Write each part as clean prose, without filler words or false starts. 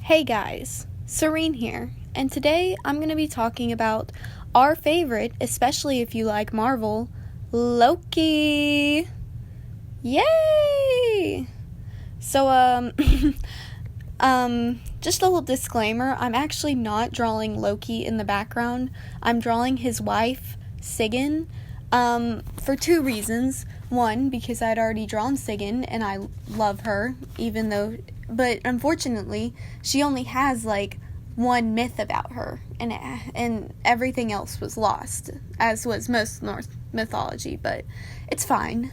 Hey guys, Serene here, and today I'm going to be talking about our favorite, especially if you like Marvel, Loki. Yay! So, just a little disclaimer, I'm actually not drawing Loki in the background. I'm drawing his wife, Sigyn, for two reasons. One, because I'd already drawn Sigyn, and I love her, but unfortunately, she only has, one myth about her, and everything else was lost, as was most Norse mythology, but it's fine.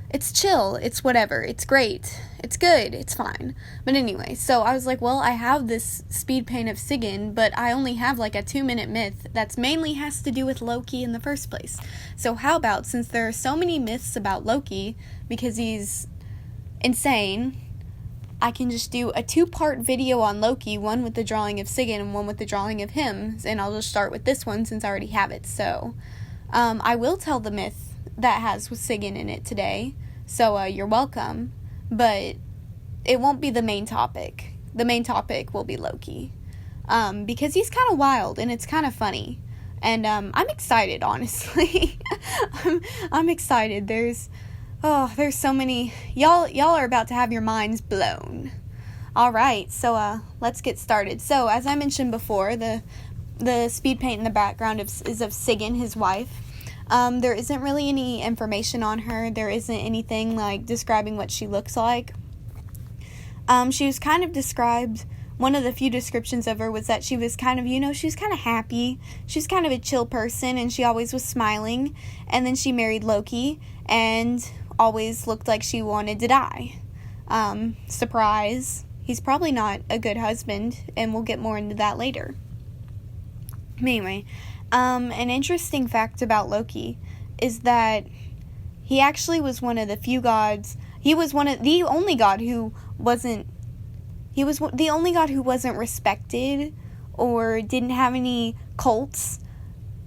It's chill, it's whatever, it's great, it's good, it's fine. But anyway, so I was like, well, I have this speed paint of Sigyn, but I only have a 2-minute myth that's mainly has to do with Loki in the first place. So how about, since there are so many myths about Loki, because he's insane, I can just do a 2-part video on Loki, one with the drawing of Sigyn and one with the drawing of him, and I'll just start with this one since I already have it. So, I will tell the myth that has with Sigyn in it today, so you're welcome, but it won't be the main topic. The main topic will be Loki, because he's kind of wild and it's kind of funny, and I'm excited, honestly. I'm excited. There's so many. Y'all are about to have your minds blown. Alright, so let's get started. So, as I mentioned before, the speed paint in the background is of Sigyn, his wife. There isn't really any information on her. There isn't anything, describing what she looks like. She was kind of described, one of the few descriptions of her was that she was kind of, she was kind of happy. She was kind of a chill person, and she always was smiling. And then she married Loki, and always looked like she wanted to die. Surprise. He's probably not a good husband, and we'll get more into that later. Anyway, an interesting fact about Loki is that he actually was one of the few gods. He was the only god who wasn't respected or didn't have any cults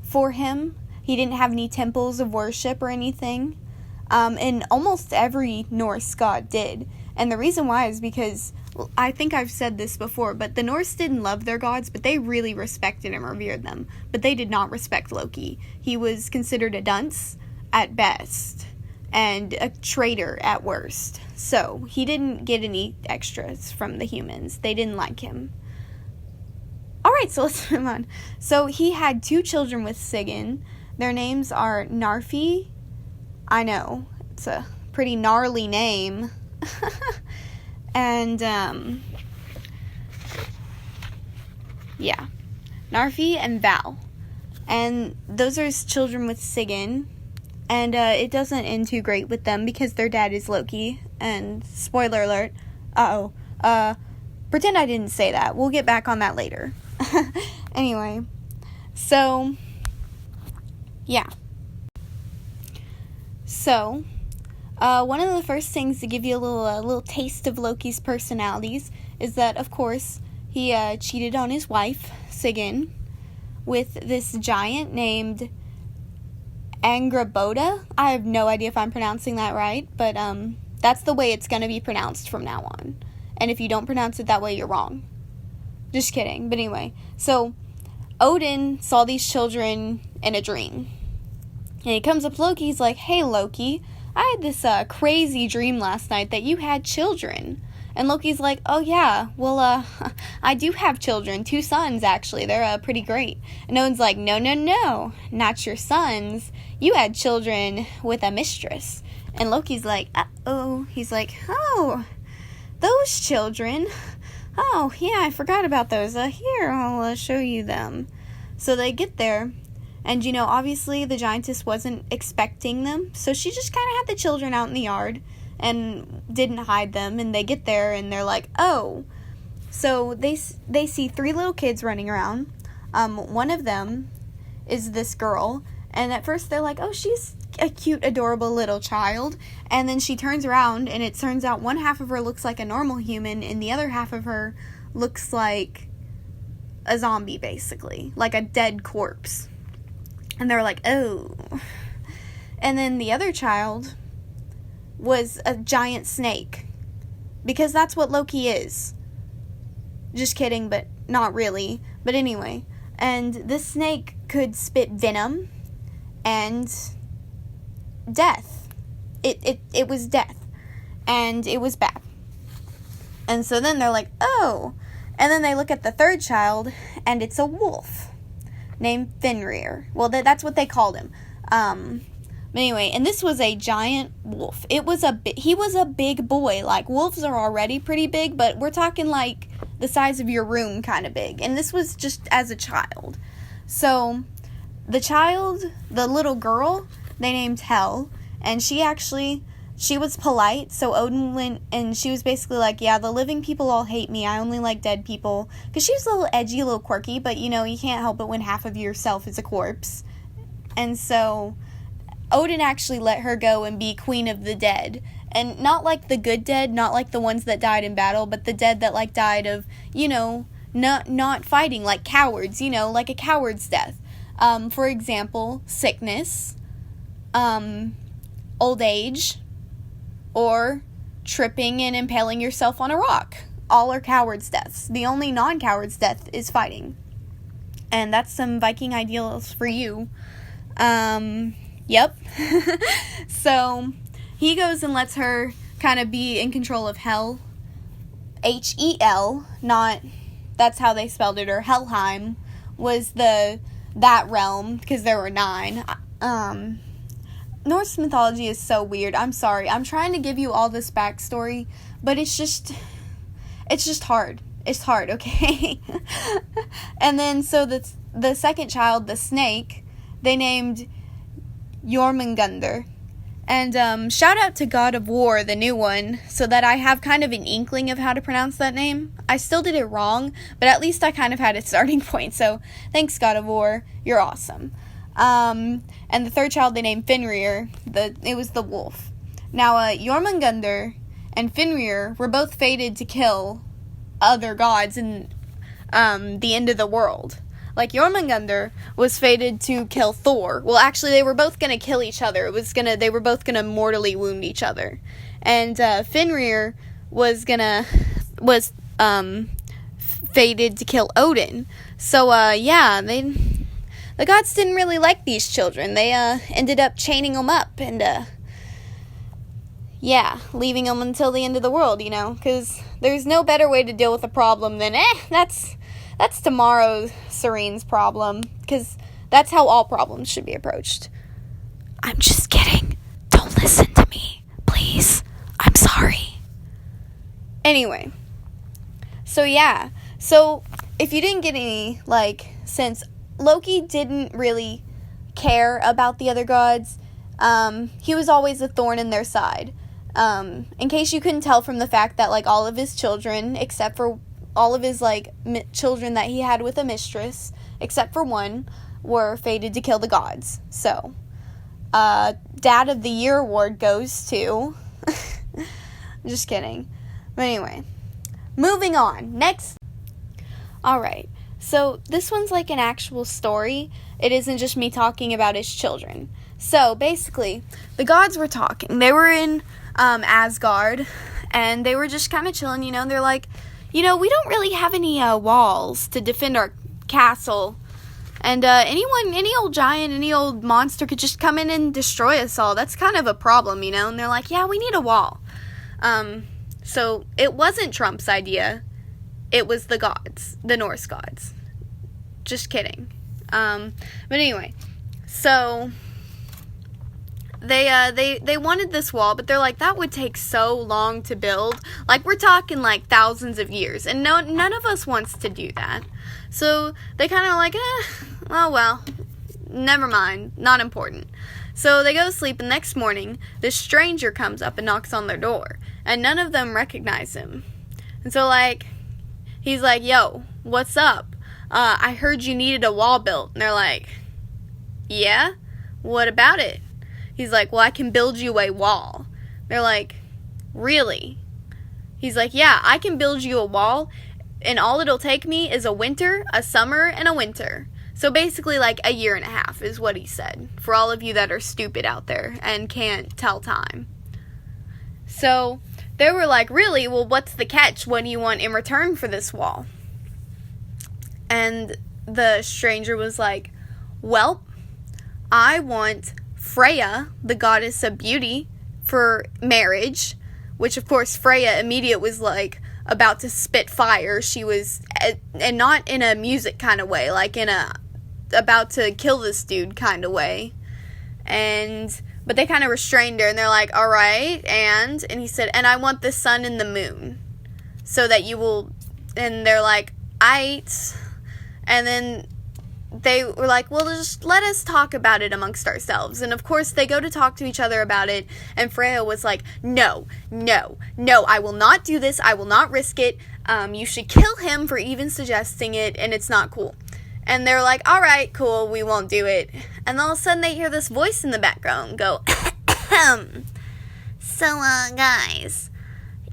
for him. He didn't have any temples of worship or anything. And almost every Norse god did. And the reason why is because, I think I've said this before, but the Norse didn't love their gods, but they really respected and revered them. But they did not respect Loki. He was considered a dunce at best, and a traitor at worst. So, he didn't get any extras from the humans. They didn't like him. Alright, so let's move on. So, he had 2 children with Sigyn. Their names are Narfi. I know, it's a pretty gnarly name. And, yeah. Narfi and Val. And those are his children with Sigyn. And, it doesn't end too great with them because their dad is Loki. And, spoiler alert, pretend I didn't say that. We'll get back on that later. Anyway, so, yeah. So, one of the first things to give you a little taste of Loki's personalities is that, of course, he cheated on his wife, Sigyn, with this giant named Angrboda. I have no idea if I'm pronouncing that right, but that's the way it's going to be pronounced from now on. And if you don't pronounce it that way, you're wrong. Just kidding. But anyway, so Odin saw these children in a dream. And he comes up to Loki, he's like, "Hey Loki, I had this crazy dream last night that you had children." And Loki's like, "Oh yeah, well, I do have children, 2 sons actually, they're pretty great." And Odin's like, No, not your sons, you had children with a mistress." And Loki's like, uh-oh, he's like, "Oh, those children, oh yeah, I forgot about those, here, I'll show you them." So they get there. And, obviously the giantess wasn't expecting them, so she just kind of had the children out in the yard and didn't hide them, and they get there, and they're like, oh. So they see 3 little kids running around. One of them is this girl, and at first they're like, oh, she's a cute, adorable little child, and then she turns around, and it turns out one half of her looks like a normal human, and the other half of her looks like a zombie, basically, like a dead corpse. And they're like, oh. And then the other child was a giant snake. Because that's what Loki is. Just kidding, but not really. But anyway, and this snake could spit venom and death. It was death. And it was bad. And so then they're like, oh. And then they look at the third child, and it's a wolf named Fenrir. Well, that's what they called him. But anyway, and this was a giant wolf. He was a big boy. Like, wolves are already pretty big, but we're talking like the size of your room kind of big. And this was just as a child. So, the little girl, they named Hel, and she was polite, so Odin went, and she was basically like, yeah, the living people all hate me, I only like dead people, because she was a little edgy, a little quirky, but, you can't help it when half of yourself is a corpse. And so Odin actually let her go and be queen of the dead, and not like the good dead, not like the ones that died in battle, but the dead that, like, died of, not fighting, like cowards, like a coward's death. For example, sickness, old age, or tripping and impaling yourself on a rock. All are cowards' deaths. The only non-coward's death is fighting. And that's some Viking ideals for you. Yep. So, he goes and lets her kind of be in control of Hel. Hel, not, that's how they spelled it, or Helheim, was that realm, because there were 9. Norse mythology is so weird. I'm sorry. I'm trying to give you all this backstory, but it's just hard. It's hard, okay? And then, so the second child, the snake, they named Jormungandr. And shout out to God of War, the new one, so that I have kind of an inkling of how to pronounce that name. I still did it wrong, but at least I kind of had a starting point. So thanks, God of War. You're awesome. And the third child they named Fenrir. It was the wolf. Now, Jormungandr and Fenrir were both fated to kill other gods in the end of the world. Like, Jormungandr was fated to kill Thor. Well, actually, they were both gonna kill each other. They were both gonna mortally wound each other. And Fenrir was fated to kill Odin. So, the gods didn't really like these children. They ended up chaining them up and, leaving them until the end of the world, because there's no better way to deal with a problem than, that's tomorrow Serene's problem, because that's how all problems should be approached. I'm just kidding. Don't listen to me, please. I'm sorry. Anyway, so if you didn't get any, sense, Loki didn't really care about the other gods. He was always a thorn in their side. In case you couldn't tell from the fact that, all of his children, except for all of his, children that he had with a mistress, except for one, were fated to kill the gods. So, Dad of the Year award goes to... Just kidding. But anyway, moving on. Next. Alright. So, this one's like an actual story. It isn't just me talking about his children. So, basically, the gods were talking. They were in Asgard, and they were just kind of chilling, They're like, we don't really have any walls to defend our castle. And any old giant, any old monster could just come in and destroy us all. That's kind of a problem, And they're like, yeah, we need a wall. So, it wasn't Trump's idea. It was the gods, the Norse gods. Just kidding. But anyway, so they wanted this wall, but they're like, that would take so long to build. We're talking thousands of years, and none of us wants to do that. So they kind of oh well, never mind, not important. So they go to sleep, and next morning, this stranger comes up and knocks on their door, and none of them recognize him. And so he's like, yo, what's up? I heard you needed a wall built. And they're like, yeah? What about it? He's like, well, I can build you a wall. They're like, really? He's like, yeah, I can build you a wall, and all it'll take me is a winter, a summer, and a winter. So basically, a year and a half is what he said, for all of you that are stupid out there and can't tell time. So they were like, really? Well, what's the catch? What do you want in return for this wall? And the stranger was like, well, I want Freya, the goddess of beauty, for marriage. Which, of course, Freya immediately was like about to spit fire. She was, and not in a music kind of way, like in a about to kill this dude kind of way. But they kind of restrained her, and they're like, all right, and he said, and I want the sun and the moon, so that you will, and they're like, aight. And then they were like, well, just let us talk about it amongst ourselves. And of course, they go to talk to each other about it, and Freya was like, no, I will not do this, I will not risk it, you should kill him for even suggesting it, and it's not cool. And they're like, all right, cool, we won't do it. And all of a sudden, they hear this voice in the background go, so, guys,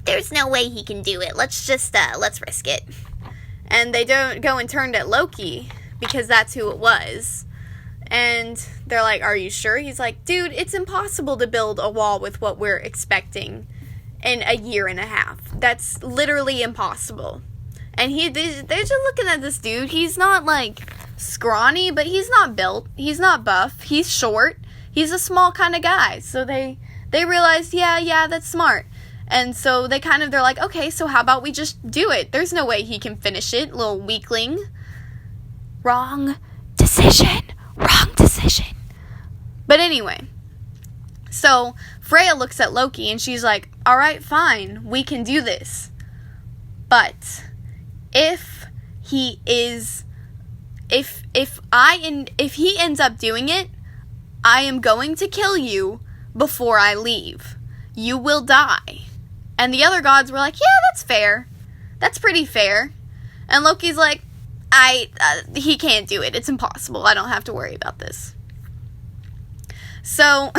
there's no way he can do it, let's risk it. And they don't go and turn to Loki, because that's who it was. And they're like, are you sure? He's like, dude, it's impossible to build a wall with what we're expecting in a year and a half. That's literally impossible. And they're just looking at this dude. He's not, like, scrawny, but he's not built. He's not buff. He's short. He's a small kind of guy. So they realized, yeah, that's smart. And so they're like, okay, so how about we just do it? There's no way he can finish it, little weakling. Wrong decision. But anyway, so Freya looks at Loki and she's like, all right, fine, we can do this. But if he ends up doing it, I am going to kill you before I leave. You will die. And the other gods were like, yeah, that's fair. That's pretty fair. And Loki's like, he can't do it. It's impossible. I don't have to worry about this. So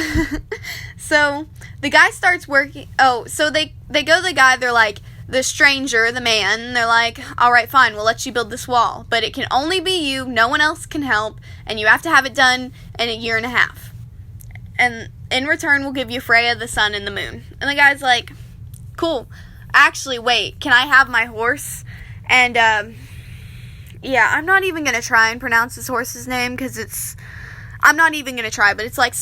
the guy starts working. Oh, so they go to the guy. They're like, the stranger, the man. And they're like, all right, fine. We'll let you build this wall. But it can only be you. No one else can help. And you have to have it done in a year and a half. And in return, we'll give you Freya, the sun, and the moon. And the guy's like, cool. Actually, wait. Can I have my horse? And, yeah, I'm not even going to try and pronounce this horse's name, because I'm not even going to try, but it's like,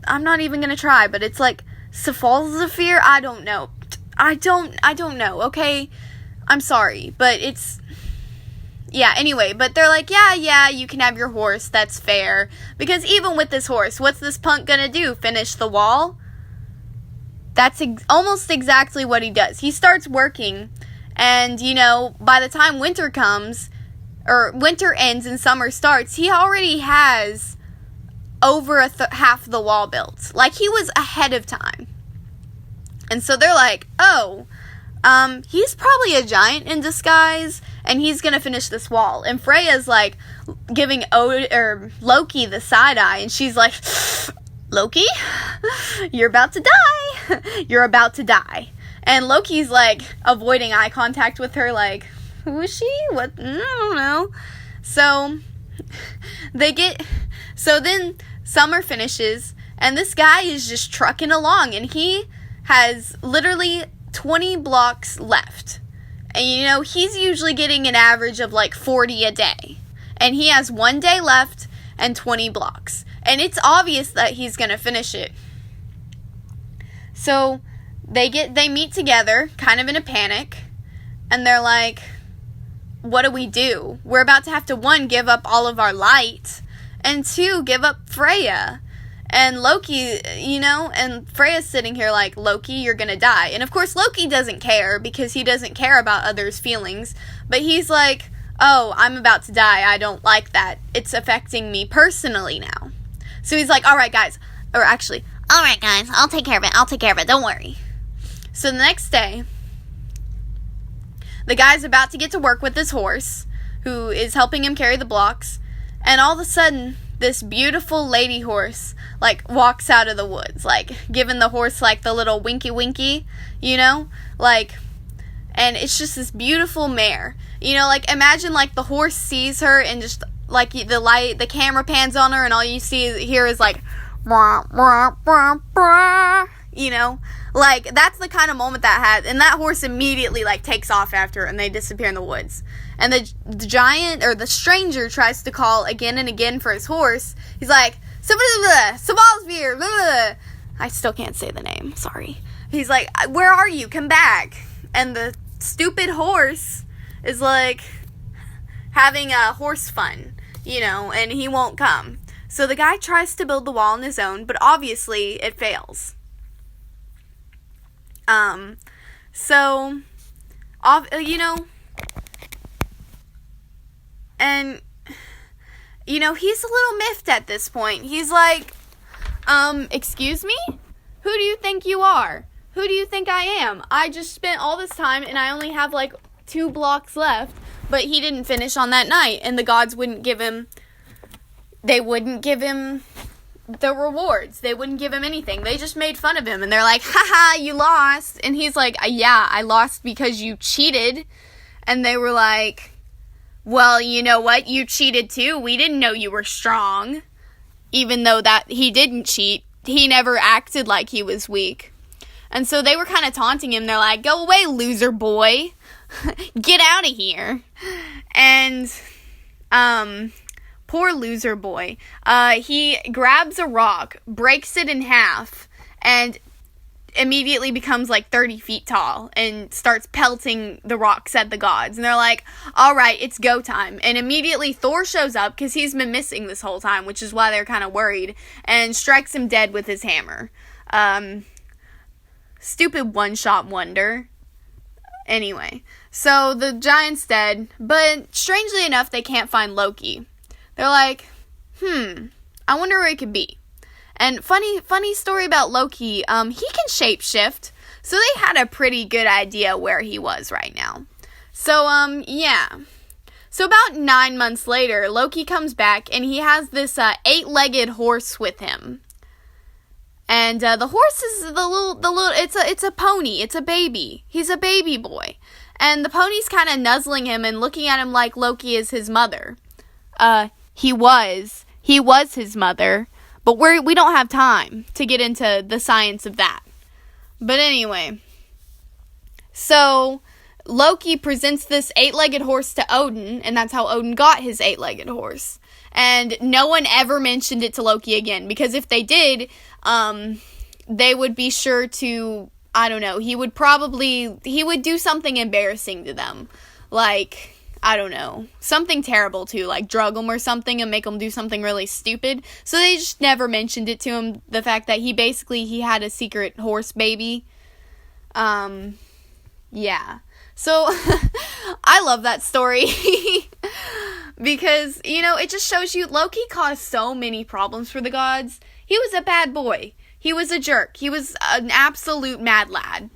I'm not even going to try, but it's like, Cephalosphere? I don't know. I don't know, okay? I'm sorry, but it's, yeah, anyway, but they're like, yeah, you can have your horse, that's fair, because even with this horse, what's this punk gonna do, finish the wall? That's almost exactly what he does. He starts working, and, by the time winter comes, or winter ends and summer starts, he already has over half the wall built. Like, he was ahead of time. And so they're like, oh, he's probably a giant in disguise, and he's gonna finish this wall. And Freya's like giving Loki the side eye, and she's like, Loki, you're about to die. You're about to die. And Loki's like avoiding eye contact with her, like, who is she? What? I don't know. So then summer finishes, and this guy is just trucking along, and he has literally 20 blocks left. And he's usually getting an average of like 40 a day. And he has 1 day left and 20 blocks. And it's obvious that he's going to finish it. So they meet together, kind of in a panic, and they're like, what do we do? We're about to have to, 1, give up all of our light, and 2, give up Freya. And Loki, and Freya's sitting here like, Loki, you're gonna die. And of course, Loki doesn't care, because he doesn't care about others' feelings. But he's like, oh, I'm about to die. I don't like that. It's affecting me personally now. So he's like, all right, guys. I'll take care of it. Don't worry. So the next day, the guy's about to get to work with his horse, who is helping him carry the blocks. And all of a sudden, this beautiful lady horse, like, walks out of the woods, like, giving the horse, like, the little winky, like, and it's just this beautiful mare, like, imagine, like, the horse sees her, and just, like, the camera pans on her, and all you hear is, like, brah, brah, brah, brah, you know? Like, that's the kind of moment that had, and that horse immediately, like, takes off after her, and they disappear in the woods. And the giant, or the stranger, tries to call again and again for his horse. He's like, Savalsveer, I still can't say the name, sorry. He's like, where are you? Come back. And the stupid horse is like having a horse fun, you know, and he won't come. So the guy tries to build the wall on his own, but obviously it fails. You know, and, you know, he's a little miffed at this point. He's like, excuse me? Who do you think you are? Who do you think I am? I just spent all this time and I only have like 2 blocks left, but he didn't finish on that night, and the gods wouldn't give him the rewards. They wouldn't give him anything. They just made fun of him, and they're like, haha, you lost. And he's like, yeah, I lost because you cheated. And they were like, well, you know what? You cheated too. We didn't know you were strong. Even though that he didn't cheat, he never acted like he was weak. And so they were kind of taunting him. They're like, go away, loser boy. Get out of here. And, poor loser boy. He grabs a rock, breaks it in half, and immediately becomes like 30 feet tall and starts pelting the rocks at the gods. And they're like, all right, it's go time. And immediately Thor shows up because he's been missing this whole time, which is why they're kind of worried, and strikes him dead with his hammer. Stupid one-shot wonder. Anyway, so the giant's dead, but strangely enough, they can't find Loki. They're like, I wonder where he could be. And funny story about Loki, he can shapeshift, so they had a pretty good idea where he was right now. So, yeah. So about 9 months later, Loki comes back, and he has this 8-legged horse with him. And the horse is it's a pony. It's a baby. He's a baby boy. And the pony's kind of nuzzling him and looking at him like Loki is his mother. He was his mother, but we don't have time to get into the science of that. But anyway, so Loki presents this 8-legged horse to Odin, and that's how Odin got his 8-legged horse. And no one ever mentioned it to Loki again, because if they did, they would be sure to, I don't know, he would do something embarrassing to them. Like, I don't know, something terrible too, like drug him or something and make him do something really stupid. So they just never mentioned it to him, the fact that he had a secret horse baby. Yeah. So, I love that story. Because, you know, it just shows you Loki caused so many problems for the gods. He was a bad boy. He was a jerk. He was an absolute mad lad.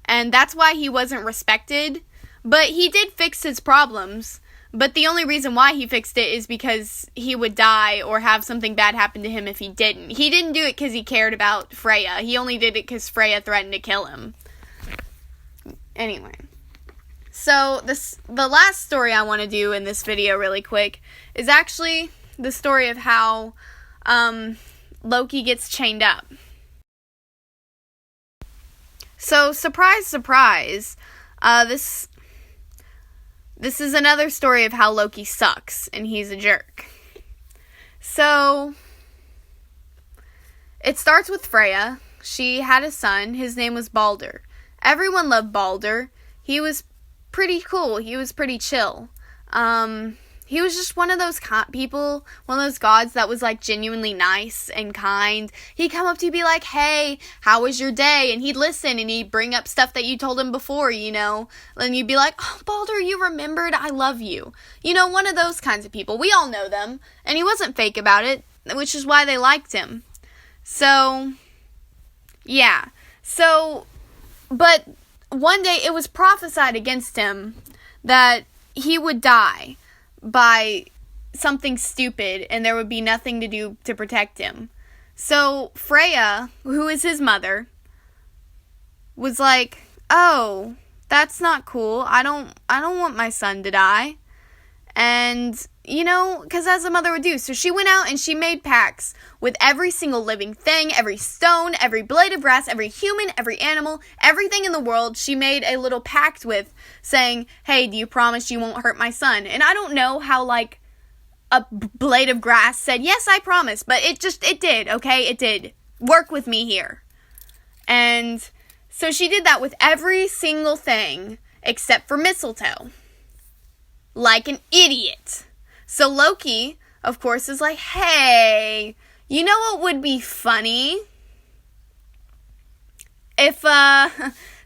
And that's why he wasn't respected. But he did fix his problems. But the only reason why he fixed it is because he would die or have something bad happen to him if he didn't. He didn't do it because he cared about Freya. He only did it because Freya threatened to kill him. Anyway. So, the last story I want to do in this video really quick is actually the story of how Loki gets chained up. So, surprise, surprise, this is another story of how Loki sucks and he's a jerk. So, it starts with Freya. She had a son. His name was Balder. Everyone loved Balder. He was pretty cool. He was pretty chill. He was just one of those people, one of those gods that was like genuinely nice and kind. He'd come up to you and be like, hey, how was your day? And he'd listen and he'd bring up stuff that you told him before, you know. And you'd be like, oh, Balder, you remembered? I love you. You know, one of those kinds of people. We all know them. And he wasn't fake about it, which is why they liked him. So, yeah. So, but one day it was prophesied against him that he would die by something stupid and there would be nothing to do to protect him. So Freya, who is his mother, was like, oh, that's not cool. I don't want my son to die. And, you know, because as a mother would do. So she went out and she made pacts with every single living thing, every stone, every blade of grass, every human, every animal, everything in the world. She made a little pact with, saying, hey, do you promise you won't hurt my son? And I don't know how, like, a blade of grass said, yes, I promise. But it did, okay? It did. Work with me here. And so she did that with every single thing except for mistletoe. Like an idiot. So Loki, of course, is like, hey, you know what would be funny? If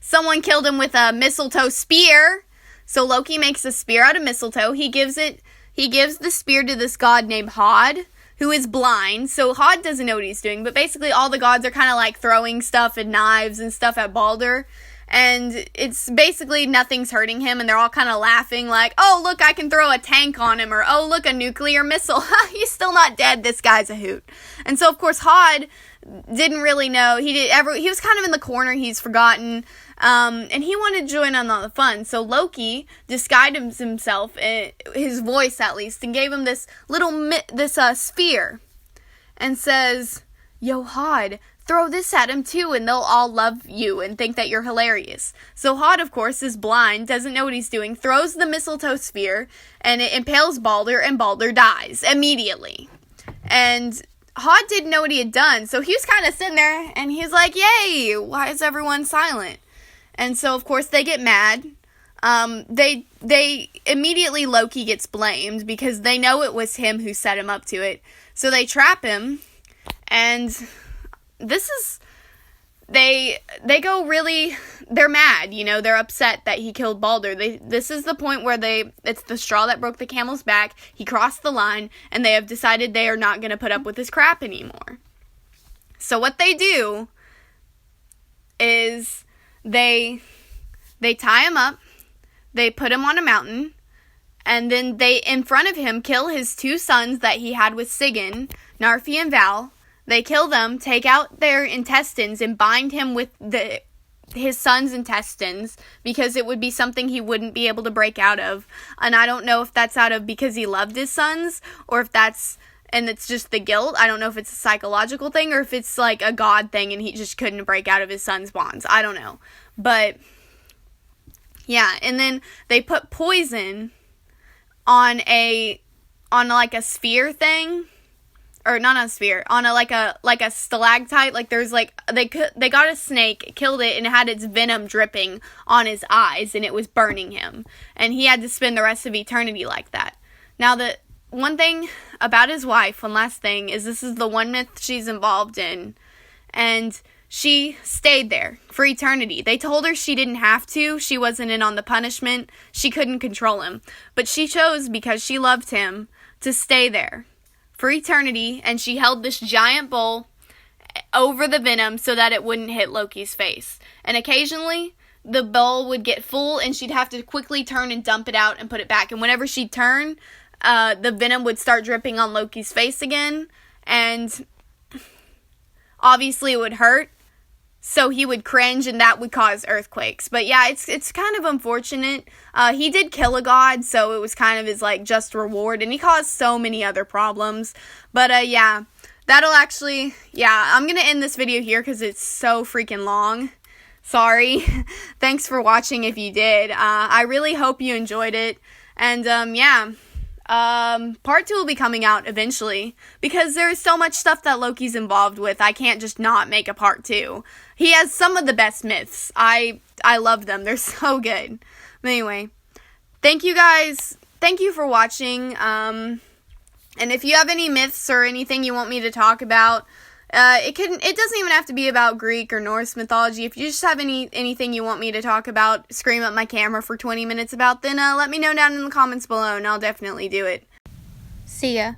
someone killed him with a mistletoe spear. So Loki makes a spear out of mistletoe. He gives the spear to this god named Hod, who is blind. So Hod doesn't know what he's doing, but basically all the gods are kind of like throwing stuff and knives and stuff at Balder. And it's basically nothing's hurting him, and they're all kind of laughing like, oh, look, I can throw a tank on him, or, oh, look, a nuclear missile. He's still not dead. This guy's a hoot. And so, of course, Hod didn't really know. He was kind of in the corner. He's forgotten. And he wanted to join on all the fun. So Loki disguised himself, his voice at least, and gave him this sphere, and says, yo, Hod, throw this at him too, and they'll all love you and think that you're hilarious. So Hod, of course, is blind, doesn't know what he's doing, throws the mistletoe sphere, and it impales Balder, and Balder dies immediately. And Hod didn't know what he had done, so he was kind of sitting there, and he's like, yay, why is everyone silent? And so, of course, they get mad. They immediately, Loki gets blamed, because they know it was him who set him up to it. So they trap him, and they go really, they're mad, you know, they're upset that he killed Balder. This is the point where it's the straw that broke the camel's back. He crossed the line, and they have decided they are not going to put up with his crap anymore. So what they do is they tie him up, they put him on a mountain, and then they, in front of him, kill his two sons that he had with Sigyn, Narfi and Val. They kill them, take out their intestines, and bind him with his son's intestines, because it would be something he wouldn't be able to break out of. And I don't know if that's out of because he loved his sons, or if it's just the guilt. I don't know if it's a psychological thing, or if it's like a God thing and he just couldn't break out of his son's bonds. I don't know. But, yeah, and then they put poison on like a sphere thing. Or not on a sphere, on a stalactite. Like there's like, they got a snake, killed it, and it had its venom dripping on his eyes, and it was burning him. And he had to spend the rest of eternity like that. Now, the one thing about his wife, one last thing, is this is the one myth she's involved in. And she stayed there for eternity. They told her she didn't have to. She wasn't in on the punishment. She couldn't control him. But she chose, because she loved him, to stay there for eternity, and she held this giant bowl over the venom so that it wouldn't hit Loki's face. And occasionally, the bowl would get full, and she'd have to quickly turn and dump it out and put it back. And whenever she'd turn, the venom would start dripping on Loki's face again, and obviously it would hurt, so he would cringe, and that would cause earthquakes. But yeah, it's kind of unfortunate. He did kill a god, so it was kind of his, like, just reward, and he caused so many other problems. But, yeah, that'll actually, yeah, I'm gonna end this video here, because it's so freaking long. Sorry. Thanks for watching if you did. I really hope you enjoyed it, and, yeah. Part 2 will be coming out eventually, because there's so much stuff that Loki's involved with. I can't just not make a part 2. He has some of the best myths. I love them. They're so good. But anyway, thank you guys. Thank you for watching. And if you have any myths or anything you want me to talk about, it doesn't even have to be about Greek or Norse mythology. If you just have anything you want me to talk about, scream at my camera for 20 minutes about, then let me know down in the comments below, and I'll definitely do it. See ya.